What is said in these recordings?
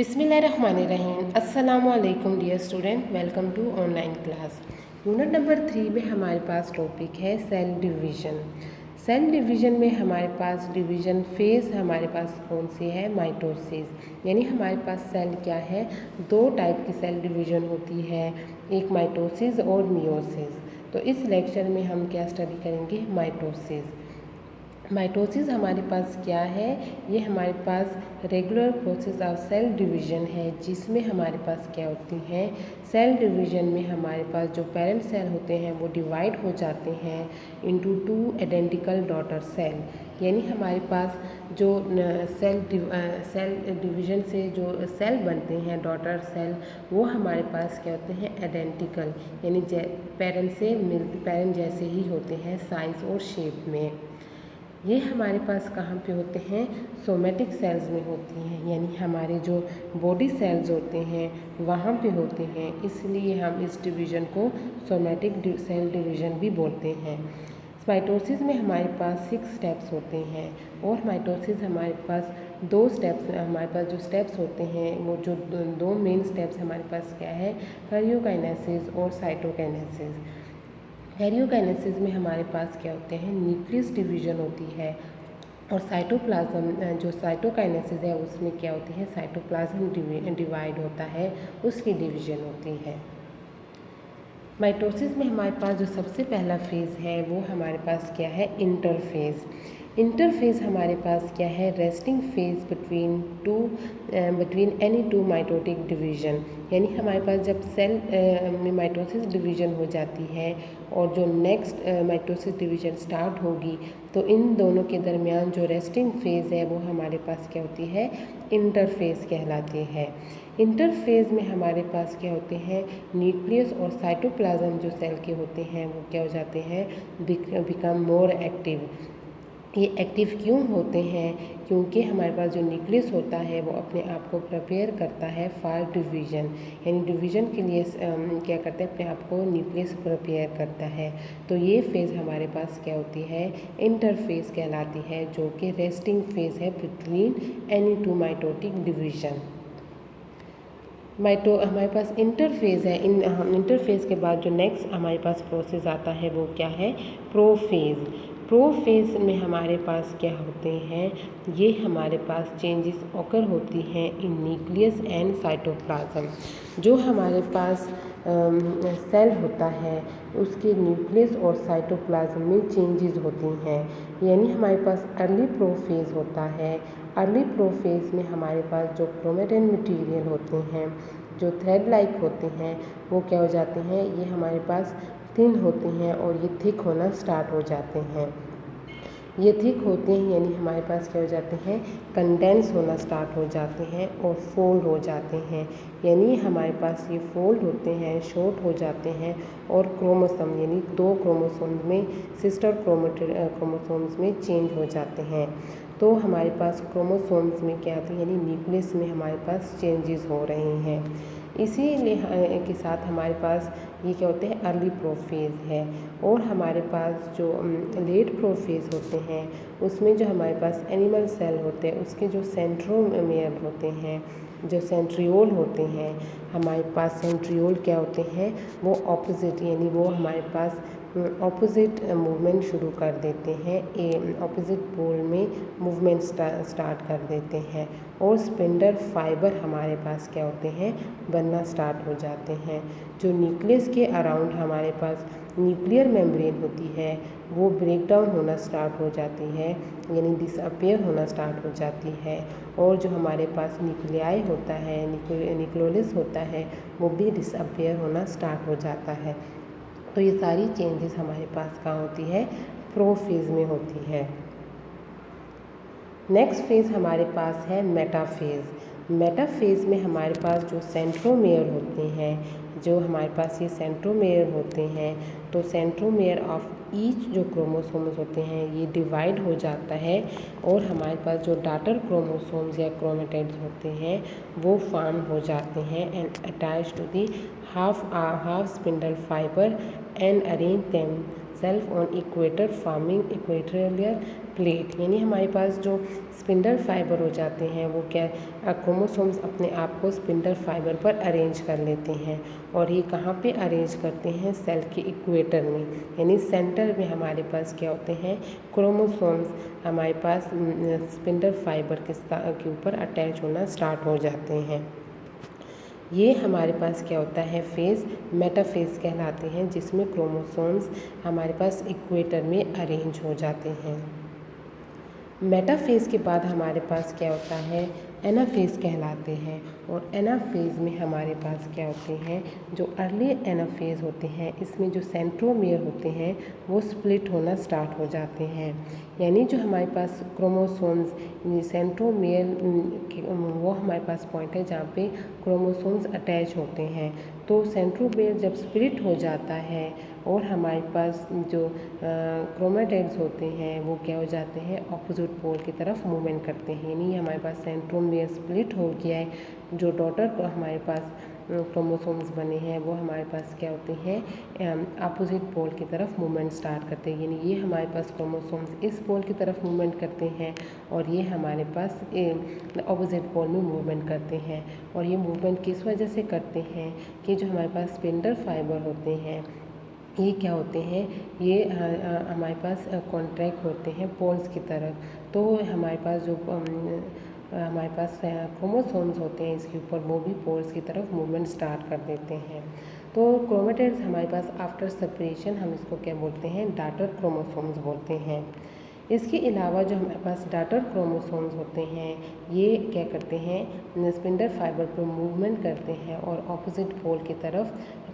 बिस्मिल्लाहिर्रहमानिर्रहीम। अस्सलामुअलैकुम dear student, welcome to online class. Unit number 3 में हमारे पास टॉपिक है सेल डिवीज़न। सेल डिवीज़न में हमारे पास डिवीज़न फेज़ हमारे पास कौन सी है, माइटोसिस। यानी हमारे पास सेल क्या है, दो टाइप की सेल डिवीज़न होती है, एक माइटोसिस और मियोसिस। तो इस लेक्चर में हम क्या स्टडी करेंगे, माइटोसिस। माइटोसिस हमारे पास क्या है, ये हमारे पास regular process of cell division है, जिसमें हमारे पास क्या होती हैं, सेल डिवीज़न में हमारे पास जो पेरेंट सेल होते हैं वो डिवाइड हो जाते हैं into two identical daughter cell. यानी हमारे पास जो सेल डिवीज़न से जो सेल बनते हैं डॉटर सेल, वो हमारे पास क्या होते हैं, आइडेंटिकल, यानी पेरेंट जैसे ही होते हैं साइज़ और शेप में। ये हमारे पास कहाँ पे होते हैं, सोमेटिक सेल्स में होती हैं, यानी हमारे जो बॉडी सेल्स होते हैं वहाँ पे होते हैं, इसलिए हम इस डिवीज़न को सोमेटिक सेल डिवीज़न भी बोलते हैं। माइटोसिस में हमारे पास 6 स्टेप्स होते हैं और माइटोसिस हमारे पास हमारे पास जो स्टेप्स होते हैं वो जो दो मेन स्टेप्स हमारे पास क्या है, कैरियोकाइनेसिस और साइटोकाइनेसिस। कैरियोकाइनेसिस में हमारे पास क्या होते हैं, न्यूक्लियस डिवीज़न होती है, और साइटोप्लाज्म जो साइटोकाइनेसिस है उसमें क्या होती है, साइटोप्लाज्म डिवाइड होता है, उसकी डिवीज़न होती है। माइटोसिस में हमारे पास जो सबसे पहला फेज़ है वो हमारे पास क्या है, इंटरफेज़। इंटरफेज़ हमारे पास क्या है, resting phase between any two mitotic division. यानी हमारे पास जब सेल में माइटोसिस डिवीज़न हो जाती है और जो नेक्स्ट माइटोसिस डिवीज़न स्टार्ट होगी, तो इन दोनों के दरमियान जो रेस्टिंग फेज़ है वो हमारे पास क्या होती है, इंटरफेज़ कहलाती है। इंटरफेज़ में हमारे पास क्या होते हैं, न्यूक्लियस और साइटोप्लाज्म जो सेल के होते हैं वो क्या हो जाते हैं, बिकम मोर एक्टिव। ये एक्टिव क्यों होते हैं, क्योंकि हमारे पास जो न्यूक्लियस होता है वो अपने आप को प्रिपेयर करता है फॉर डिवीज़न, यानी डिवीज़न के लिए क्या करते हैं, अपने आप को न्यूक्लियस प्रिपेयर करता है। तो ये फेज़ हमारे पास क्या होती है, इंटरफेज़ कहलाती है, जो कि रेस्टिंग फेज़ है between any two mitotic division. हमारे पास इंटरफेज़ है। इंटरफेज़ के बाद जो नेक्स्ट हमारे पास प्रोसेस आता है वो क्या है, प्रोफेज़। प्रोफेज़ में हमारे पास क्या होते हैं, ये हमारे पास चेंजेस ऑकर होती हैं इन न्यूक्लियस एंड साइटोप्लाज्म। जो हमारे पास सेल होता है उसके न्यूक्लियस और साइटोप्लाज्म में चेंजेस होती हैं, यानी हमारे पास अर्ली प्रोफेज़ होता है। अर्ली प्रोफेज़ में हमारे पास जो क्रोमेटिन मटेरियल होते हैं, जो थ्रेड लाइक होते हैं, वो क्या हो जाते हैं, ये हमारे पास थिन होते हैं और ये थिक होना स्टार्ट हो जाते हैं। ये थिक होते हैं यानी हमारे पास क्या हो जाते हैं, कंडेंस होना स्टार्ट हो जाते हैं और फोल्ड हो जाते हैं, यानी हमारे पास ये फोल्ड होते हैं, शॉर्ट हो जाते हैं और क्रोमोसोम यानी 2 क्रोमोसोम्स में सिस्टर क्रोमोसोम्स में चेंज हो जाते हैं। तो हमारे पास क्रोमोसोम्स में क्या आते हैं, यानी न्यूक्लियस में हमारे पास चेंजेस हो रहे हैं। इसीलिए के साथ हमारे पास ये क्या होते हैं, अर्ली प्रोफेज़ है। और हमारे पास जो लेट प्रोफेज़ होते हैं उसमें जो हमारे पास एनिमल सेल होते हैं उसके जो सेंट्रोमेयर होते हैं, जो सेंट्रियोल होते हैं, हमारे पास सेंट्रियोल क्या होते हैं, वो ऑपोजिट, यानी वो हमारे पास ऑपोजिट मूवमेंट शुरू कर देते हैं, ऑपोजिट पोल में मूवमेंट स्टार्ट कर देते हैं और स्पिंडल फाइबर हमारे पास क्या होते हैं, बनना स्टार्ट हो जाते हैं। जो न्यूक्लियस के अराउंड हमारे पास न्यूक्लियर मेम्ब्रेन होती है वो ब्रेक डाउन होना स्टार्ट हो जाती है, यानी डिसअपियर होना स्टार्ट हो जाती है, और जो हमारे पास न्यूक्लियाई होता है, न्यूक्लियोलस होता है, वो भी डिसअपियर होना स्टार्ट हो जाता है। तो ये सारी चेंजेस हमारे पास कहाँ होती है, प्रोफेज़ में होती है। नेक्स्ट फेज़ हमारे पास है मेटाफेज़। मेटाफेज़ में हमारे पास जो सेंट्रोमेयर होते हैं, जो हमारे पास ये सेंट्रोमेयर होते हैं, तो सेंट्रोमेयर ऑफ ईच जो क्रोमोसोम्स होते हैं ये डिवाइड हो जाता है और हमारे पास जो डॉटर क्रोमोसोम्स या क्रोमेटिड्स होते हैं वो फॉर्म हो जाते हैं and attach to the half spindle fibre and arrange them self on equator forming equatorial plate, यानी हमारे पास जो स्पिंडल फाइबर हो जाते हैं वो क्या क्रोमोसोम्स अपने आप को स्पिंडल फाइबर पर अरेंज कर लेते हैं। और ये कहाँ पे अरेंज करते हैं? सेल के इक्वेटर में, यानी सेंटर में हमारे पास क्या होते हैं? क्रोमोसोम्स हमारे पास स्पिंडल फाइबर के ऊपर अटैच होना स्टार्ट हो जाते हैं। ये हमारे पास क्या होता है? फेज़ मेटाफेज़ कहलाते हैं, जिसमें क्रोमोसोम्स हमारे पास इक्वेटर में अरेंज हो जाते हैं। मेटाफेज़ के बाद हमारे पास क्या होता है? एनाफेज़ कहलाते हैं। और एनाफेज़ में हमारे पास क्या होते हैं? जो अर्ली एनाफेज़ होते हैं, इसमें जो सेंट्रोमियर होते हैं वो स्प्लिट होना स्टार्ट हो जाते हैं। यानी जो हमारे पास क्रोमोसोम्स सेंट्रोमियर वो हमारे पास पॉइंट है जहाँ पे क्रोमोसोम्स अटैच होते हैं। तो सेंट्रोमियर जब स्प्लिट हो जाता है और हमारे पास जो क्रोमेटिड्स होते हैं वो क्या हो जाते हैं? ऑपोजिट पोल की तरफ मूवमेंट करते हैं। यानी हमारे पास सेंट्रोमियर स्प्लिट हो गया है, जो डॉटर को हमारे पास क्रोमोसोम्स बने हैं वो हमारे पास क्या होते हैं? अपोजिट पोल की तरफ मूवमेंट स्टार्ट करते हैं। यानी ये हमारे पास क्रोमोसोम्स इस पोल की तरफ मूवमेंट करते हैं और ये हमारे पास अपोजिट पोल में मूवमेंट करते हैं। और ये मूवमेंट किस वजह से करते हैं? कि जो हमारे पास स्पिंडल फाइबर होते हैं ये क्या होते हैं? ये हमारे पास कॉन्ट्रैक्ट होते हैं पोल्स की तरफ। तो हमारे पास जो हमारे पास क्रोमोसोम्स होते हैं इसके ऊपर वो भी पोल्स की तरफ मूवमेंट स्टार्ट कर देते हैं। तो क्रोमेटिड्स हमारे पास आफ्टर सेपरेशन हम इसको क्या बोलते हैं? डॉटर क्रोमोसोम्स बोलते हैं। इसके अलावा जो हमारे पास डॉटर क्रोमोसोम्स होते हैं ये क्या करते हैं? स्पिंडल फाइबर पर मूवमेंट करते हैं और ऑपोजिट पोल की तरफ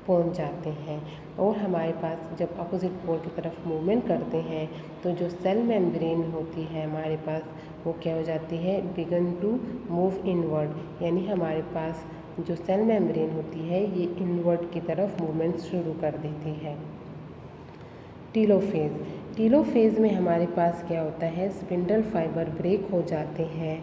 पहुंच जाते हैं। और हमारे पास जब अपोजिट पोल की तरफ मूवमेंट करते हैं तो जो सेल मेम्ब्रेन होती है हमारे पास वो क्या हो जाती है? बिगन टू मूव इनवर्ड, यानी हमारे पास जो सेल मेम्ब्रेन होती है ये इनवर्ड की तरफ मूवमेंट शुरू कर देती है। टीलोफेज़, टीलोफेज़ में हमारे पास क्या होता है? स्पिंडल फाइबर ब्रेक हो जाते हैं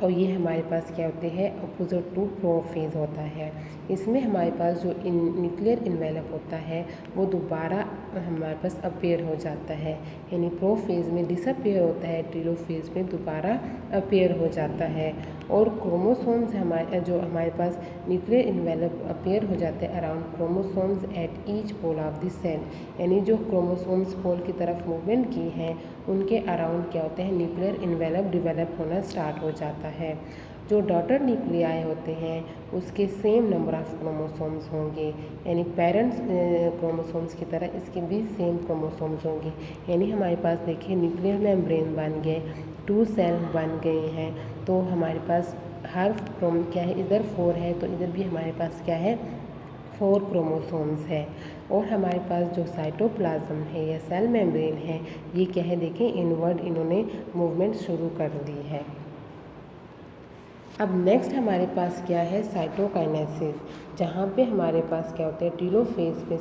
और ये हमारे पास क्या होते हैं? अपोजिट टू प्रोफेज़ होता है। इसमें हमारे पास जो न्यूक्लियर इन्वेलप होता है वो दोबारा हमारे पास अपीयर हो जाता है। यानी प्रोफेज़ में डिसअपीयर होता है, टीलोफेज़ में दोबारा अपीयर हो जाता है। और क्रोमोसोम्स जो हमारे पास न्यूक्लियर इन्वेलप अपीयर हो जाते हैं around chromosomes at each pole of the cell, यानी जो क्रोमोसोम्स पोल की तरफ मूवमेंट की हैं उनके अराउंड क्या होते हैं? न्यूक्लियर इन्वेलप डिवेलप होना स्टार्ट हो जाता है। जो डॉटर न्यूक्लियाई होते हैं उसके सेम नंबर ऑफ क्रोमोसोम्स होंगे, यानी पेरेंट्स क्रोमोसोम्स की तरह इसके भी सेम क्रोमोसोम्स होंगे। यानी हमारे पास देखिए न्यूक्लियर मेम्ब्रेन बन गए, 2 सेल बन गए हैं। तो हमारे पास हर क्या है? इधर 4 है तो इधर भी हमारे पास क्या है? 4 क्रोमोसोम्स है। और हमारे पास जो साइटोप्लाज्म है या सेल मेम्ब्रेन है ये क्या है? देखें इनवर्ड इन्होंने मूवमेंट शुरू कर दी है। अब नेक्स्ट हमारे पास क्या है? साइटोकाइनेसिस, जहाँ पे हमारे पास क्या होते हैं? टीलोफेज़ पे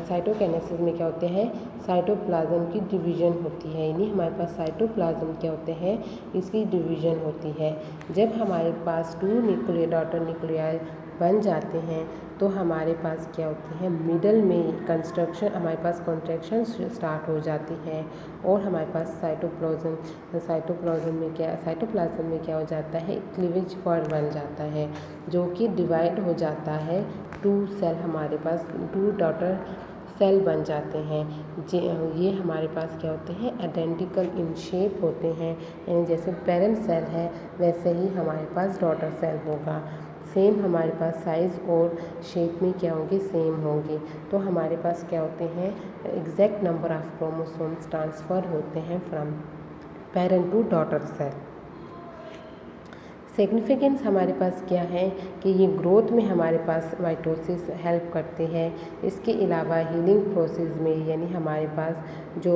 साइटोकाइनेसिस में क्या होते हैं? साइटोप्लाज्म की डिवीज़न होती है। यानी हमारे पास साइटोप्लाज्म क्या होते हैं? इसकी डिवीज़न होती है। जब हमारे पास 2 डॉटर न्यूक्लियाई बन जाते हैं तो हमारे पास क्या होते हैं? मिडल में कंस्ट्रक्शन हमारे पास कॉन्ट्रैक्शन स्टार्ट हो जाती है और हमारे पास साइटोप्लाज्म में क्या हो जाता है? क्लीवेज पॉइंट बन जाता है जो कि डिवाइड हो जाता है 2 सेल, हमारे पास 2 डॉटर सेल बन जाते हैं। ये हमारे पास क्या होते हैं? आइडेंटिकल इन शेप होते हैं, यानी जैसे पेरेंट सेल है वैसे ही हमारे पास डॉटर सेल होगा। सेम हमारे पास साइज़ और शेप में क्या होंगे? सेम होंगे। तो हमारे पास क्या होते हैं? Exact number of chromosomes transfer होते हैं from parent to daughter cell. Significance हमारे पास क्या है? कि ये ग्रोथ में हमारे पास माइटोसिस हेल्प करते हैं। इसके अलावा हीलिंग प्रोसेस में, यानी हमारे पास जो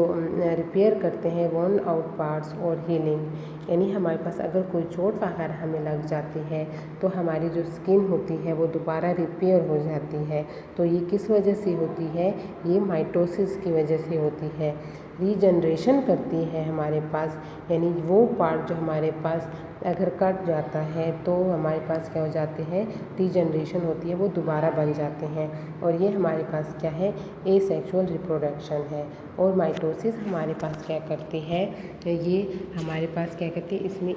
रिपेयर करते हैं वॉर्न आउट पार्ट्स और हीलिंग, यानी हमारे पास अगर कोई चोट वगैरह हमें लग जाती है तो हमारी जो स्किन होती है वो दोबारा रिपेयर हो जाती है। तो ये किस वजह से होती है? ये माइटोसिस की वजह से होती है। रीजनरेशन करती है हमारे पास, यानी वो पार्ट जो हमारे पास अगर कट जाता है तो हमारे पास क्या हो जाते हैं, रीजनरेशन होती है, वो दोबारा बन जाते हैं। और ये हमारे पास क्या है, एसेक्सुअल रिप्रोडक्शन है। और माइटोसिस हमारे पास क्या करती है, ये हमारे पास क्या करती है, इसमें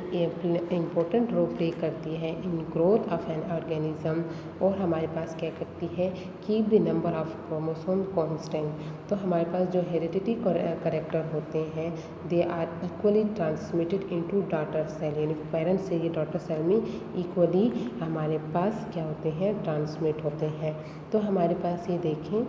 इम्पोर्टेंट रोल प्ले करती है in growth of an organism. और हमारे पास क्या करती है, keep the number of chromosome constant. तो हमारे पास जो हेरिडिटी करेक्टर होते हैं, they are equally transmitted into daughter cell, यानी पेरेंट्स से ये डॉटर सेल में इक्वली हमारे पास क्या होते हैं, ट्रांसमिट होते हैं। तो हमारे पास ये देखें,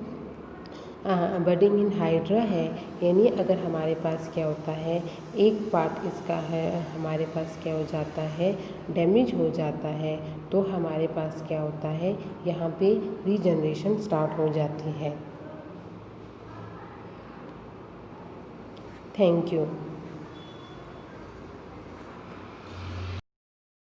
बडिंग इन हाइड्रा है, यानी अगर हमारे पास क्या होता है, एक पार्ट इसका है हमारे पास क्या हो जाता है, डैमेज हो जाता है, तो हमारे पास क्या होता है, यहाँ पे रीजनरेशन स्टार्ट हो जाती है। Thank you.